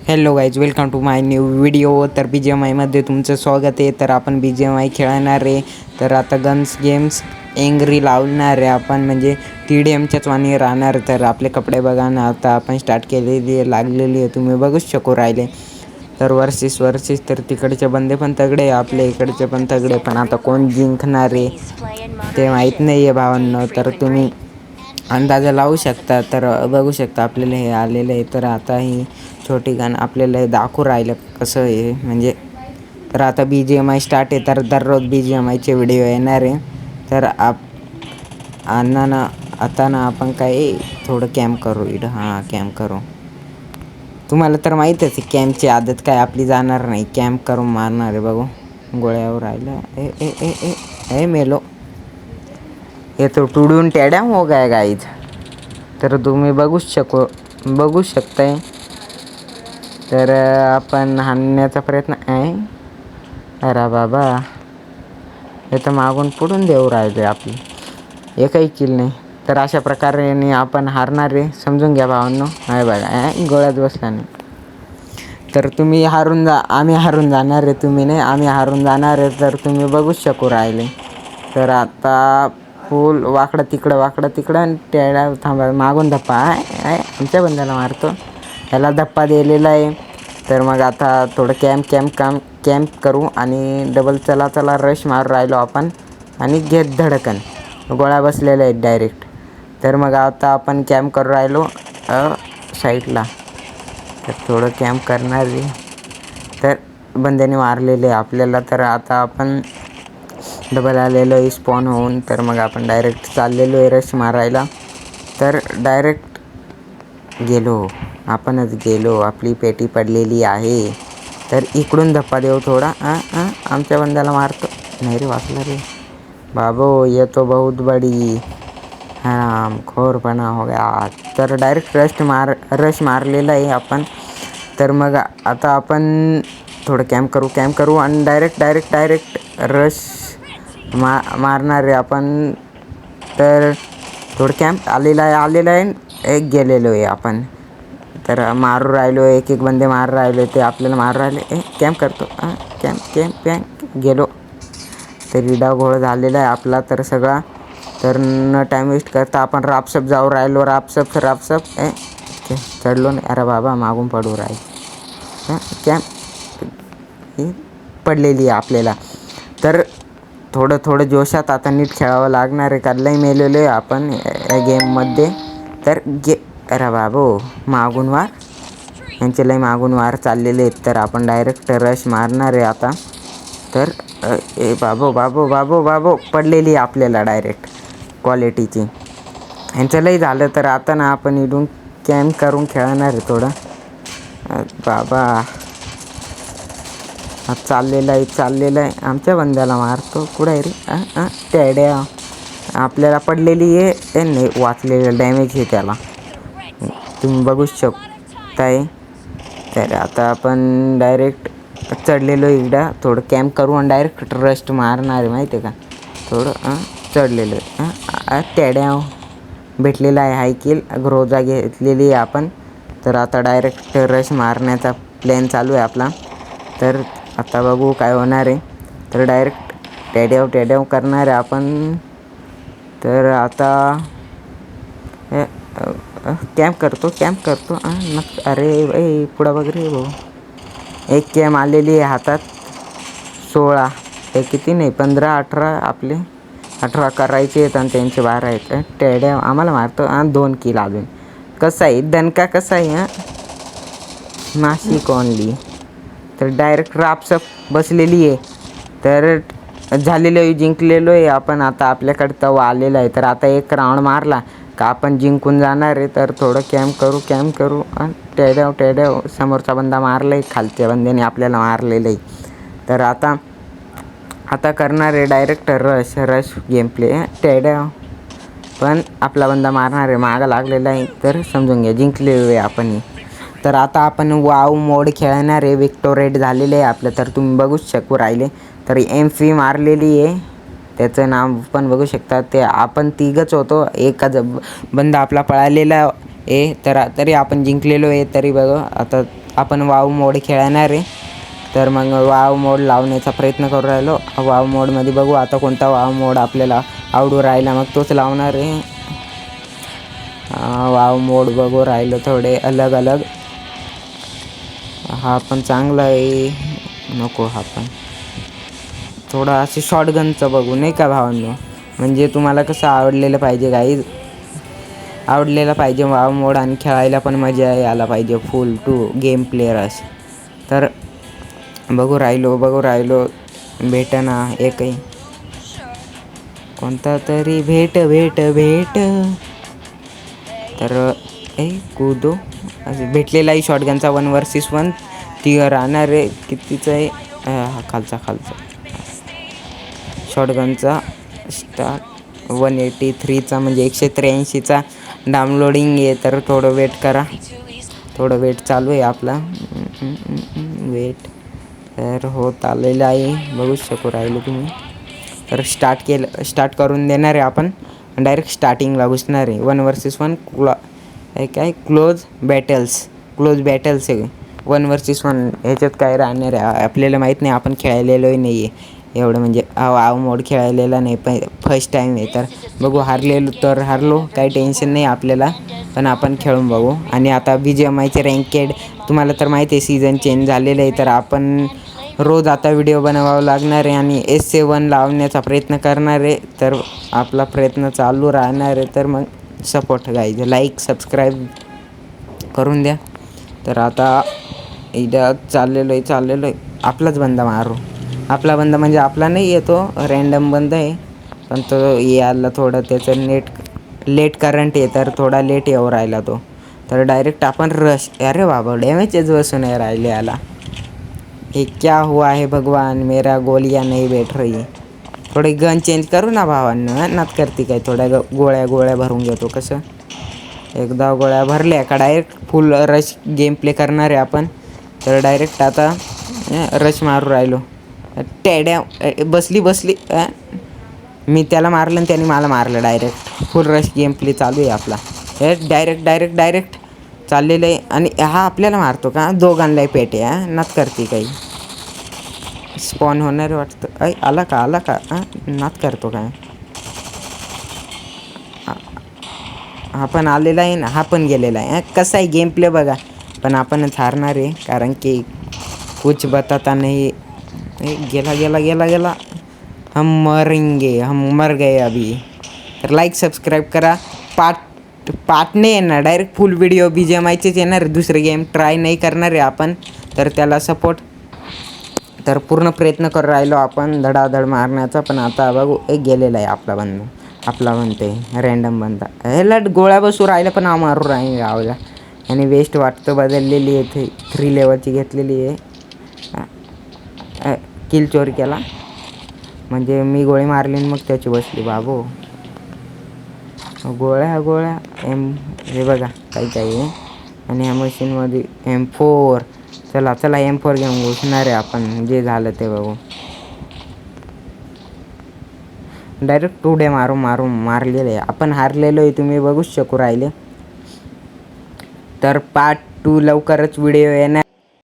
Hello guys, welcome to my new video. तर BGMIमध्ये तुमचं स्वागत आहे. तर आपण BGMI खेळणार आहे. तर आता गन्स गेम्स एंग्री लावणार आहे आपण, म्हणजे TDMच्याच वाणी राहणार. तर आपले कपडे बघा ना, आता आपण स्टार्ट केलेली आहे, लागलेली आहे, तुम्ही बघूच शकू राहिले. तर वर्सेस तर तिकडचे बंदे पण तगडे, आपल्या इकडचे पण तगडे. पण आता कोण जिंकणार आहे ते माहीत नाही आहे भावांनो. तर तुम्ही अंदाजा लावू शकता. तर बघू शकता आपल्याला हे आलेलं आहे. तर आता ही छोटी गन आपल्याला हे दाखवू राहिलं कसं आहे म्हणजे. तर आता BGMI स्टार्ट आहे. तर दररोज BGMIचे व्हिडिओ येणार आहे. तर आता ना आपण काय थोडं कॅम्प करू इकडं. हां, कॅम्प करू. तुम्हाला तर माहीतच आहे कॅम्पची आदत काय आपली जाणार नाही. कॅम्प करून मारणार आहे. बघू गोळ्यावर राहिलं. ए ए ए ए ए मेलो. हे तो टुडून टेड्या हो गया गाईज. तर तुम्ही बघू शकताय. तर आपण हाणण्याचा प्रयत्न आहे. अरे बाबा, हे तर मागून पुढून देऊ राहिले आपली, एकही किल नाही. तर अशा प्रकारे आपण हारणार आहे, समजून घ्या भावांनो. नाही बघा, गोळ्यात बसला नाही. तर तुम्ही आम्ही हारून जाणार आहे, तुम्ही नाही, आम्ही हारून जाणार आहे. तर तुम्ही बघूच शकू राहिले. तर आता फुल वाकडं तिकडं आणि टेळा थांबा, मागून धप्पा आहे आमच्या बंद्याला मारतो, ह्याला धप्पा दिलेला आहे. तर मग आता थोडं कॅम्प करू आणि डबल चला रश मारू राहिलो आपण आणि घेत धडकन गोळ्या बसलेल्या आहेत डायरेक्ट. तर मग आता आपण कॅम्प करू राहिलो साईडला. तर थोडं कॅम्प करणार आहे. तर बंद्याने मारलेले आपल्याला. तर आता आपण डबल आलेलो आहे स्पॉन होऊन. तर मग आपण डायरेक्ट चाललेलो आहे रश मारायला. तर डायरेक्ट आपणच गेलो, आपली पेटी पडलेली आहे. तर इकडून धप्पा देऊ थोडा. आमच्या बंद्याला मारतो, नाही रे वाचला रे बाबो, ये तो बहुत बडी खोरपणा हो गया. तर डायरेक्ट रश मारलेला आहे आपण. तर मग आता आपण थोडं कॅम्प करू आणि डायरेक्ट रश मारणार आहे आपण. तर थोडं कॅम्प आलेला आहे एक गेलेलो आहे आपण. तर मारू राहिलो, एक बंदे मारू राहिले, ते आपल्याला मारू राहिले. कॅम्प करतो, कॅम्प गेलो. तर इडा घोळ झालेला आहे आपला तर सगळा. तर न टाईम वेस्ट करता आपण रापसप जाऊ राहिलो. रापसप चढलो नाही. अरे बाबा, मागून पडू राहील. कॅम्प पडलेली आहे आपल्याला. तर थोडं जोशात आता नीट खेळावं लागणार आहे, कारण लई मेलेलो आहे आपण या गेममध्ये. तर अरे बाबो, मागून वार, यांचे लई मागून वार चाललेले आहेत. तर आपण डायरेक्ट रश मारणार आहे आता. तर बाबो पडलेली आपल्याला डायरेक्ट क्वालिटीची. यांचं लई झालं. तर आता ना आपण इडून कॅम्प करून खेळणार आहे थोडं. बाबा, चाललेला आहे आमच्या बंद्याला मारतो. कुठं आहे रे टेड्या, आपल्याला पडलेली आहे, नाही वाचलेलं डॅमेज आहे त्याला, तुम्ही बघू शकताय. तर आता आपण डायरेक्ट चढलेलो इकडं. थोडं कॅम्प करू आणि डायरेक्ट रश मारणार आहे, माहिती आहे का. थोडं चढलेलो आहे. टेड्या भेटलेला आहे हाय किल, ग्रोजा घेतलेली आहे आपण. तर आता डायरेक्ट रश मारण्याचा प्लॅन चालू आहे आपला. तर आता बघू काय होणार आहे. तर डायरेक्ट टेड्याव करणार आहे आपण. तर आता कॅम्प करतो. अरे भाई, पुढं बघ रे भाऊ. एक कॅम आलेली आहे हातात. 16 हे किती नाही 15 18 आपले 18 करायचे आहेत आणि त्यांचे 12 आहेत. टेड्या आम्हाला मारतो. 2 किल अजून. कसा आहे दणका, कसा आहे नाशिक ओनली. तर डायरेक्ट रापसप बसलेली आहे. तर झालेलं आहे, जिंकलेलो आहे आपण. आता आपल्याकडे तवा आलेला आहे. तर आता एक राऊंड मारला का आपण जिंकून जाणार आहे. तर थोडं कॅम्प करू आणि टेड्याव समोरचा बंदा मारला आहे, खालच्या बंद्याने आपल्याला मारलेलं आहे. तर आता करणार आहे डायरेक्ट रश गेम प्ले. टेड्याव पण आपला बंदा मारणार आहे, मागं लागलेला आहे. तर समजून घ्या जिंकलेलो आहे आपण. तर आता आपण वाव मोड खेळणार आहे. विक्टोरेट झालेले आहे आपलं. तर तुम्ही बघूच शकू राहिले. तर MP मारलेली आहे, त्याचं नाव पण बघू शकता. ते आपण तिघंच होतो, बंदा आपला पळालेला आहे. तरी आपण जिंकलेलो आहे. तरी बघा आता आपण वाव मोड खेळणार आहे. तर मग वाव मोड लावण्याचा प्रयत्न करू राहिलो. वाव मोडमध्ये बघू आता कोणता वाव मोड आपल्याला आवडू राहिला, मग तोच लावणार आहे. वाव मोड बघू राहिलो थोडे अलग अलग. हा पण चांगला आहे. नको हा पण थोडा असे शॉटगनचं बघू नाही का भावांनो. म्हणजे तुम्हाला कसं आवडलेलं पाहिजे गाईज, आवडलेला पाहिजे वाव मोड आणि खेळायला पण मजा यायला पाहिजे फुल टू गेम प्लेयर असे. तर बघू राहिलो भेटना एकही कोणता तरी भेट. तर कूदो भेटलेला आहे शॉटगनचा 1 vs 1. ती राहणार आहे कितीचं आहे. हा खालचा शॉटगनचा स्टार्ट 183चा म्हणजे 183चा डाउनलोडिंग आहे. तर थोडं वेट करा, थोडं वेट चालू आहे आपला. वेट तर होत आलेलं आहे, बघू शकू राहिले तुम्ही. तर स्टार्ट करून देणार आहे आपण. डायरेक्ट स्टार्टिंगला घुसणार आहे. 1 vs 1 काय क्लोज बॅटल्स आहे. 1 vs 1 ह्याच्यात काय राहणार आहे आपल्याला माहीत नाही, आपण खेळलेलोही नाही आहे एवढं. म्हणजे वाव मोड खेळलेला नाही, पण फर्स्ट टाईम आहे. तर बघू हारलो काही टेन्शन नाही आपल्याला, पण आपण खेळून बघू. आणि आता BGMIचे रँकेड तुम्हाला तर माहिती आहे सीझन चेंज झालेलं आहे. तर आपण रोज आता व्हिडिओ बनवावं लागणार आहे आणि S7 लावण्याचा प्रयत्न करणार आहे. तर आपला प्रयत्न चालू राहणार आहे. तर मग सपोर्ट गाईज, लाईक सबस्क्राईब करून द्या. तर आता इथं चाललेलो आहे. आपलाच बंदा मारू. आपला बंदा म्हणजे आपला नाही येतो, रँडम बंद आहे. पण तो यायला थोडं त्याचं लेट करंट आहे, तर थोडा लेट येऊ राहिला तो. तर डायरेक्ट आपण रश. अरे बाबा डॅमेजच बसून नाही राहिले याला. हे क्या हुआ है भगवान, मेरा गोलियां नहीं बैठ रही. थोडे गन चेंज करू ना भावांना, नात करते काय. थोड्या गोळ्या भरून घेतो. कसं एकदा गोळ्या भरल्या का डायरेक्ट फुल रश गेम प्ले करणार आहे आपण. तर डायरेक्ट आता रश मारू राहिलो. टेड्या बसली मी त्याला मारलं आणि त्याने मला मारलं. डायरेक्ट फुल रश गेम प्ले चालू आहे आपला. हे डायरेक्ट चाललेलं आहे. आणि हा आपल्याला मारतो का, दोघांनाही पेटे. नात करते काही. स्पॉन होणार वाटतं. आला का नात करतो काय. हा पण आलेला आहे ना, हा पण गेलेला आहे. कसा आहे गेम प्ले बघा. पण आपणच हारणार आहे, कारण की कुछ बताता नाही. गेला. हम मर गए अभी. तर लाईक सबस्क्राईब करा. पार्ट नाही येणार, डायरेक्ट फुल व्हिडिओ BGMIचेच येणार. दुसरे गेम ट्राय नाही करणार आहे आपण. तर त्याला सपोर्ट. तर पूर्ण प्रयत्न करू राहिलो आपण धडाधड मारण्याचा. पण आता बघू गेलेला आहे आपला म्हणते रँडम बंदा. ह्याला गोळ्या बसू राहिल्या पण मारू राहील गावला. आणि वेस्ट वाटतं बदललेली आहे. 3 लेवलची घेतलेली आहे. किल चोरी केला म्हणजे मी गोळी मारली मग त्याची बसली बाबू. गोळ्या हे बघा काही आहे. आणि ह्या मशीनमध्ये M4. चला M4 घेऊन घुसणार आहे आपण. जे झालं ते बघू. डायरेक्ट टुडे मारलेले आहे आपण. हारलेलो आहे, तुम्ही बघूच शकू राहिले. तर पार्ट 2 लवकरच व्हिडिओ येणार.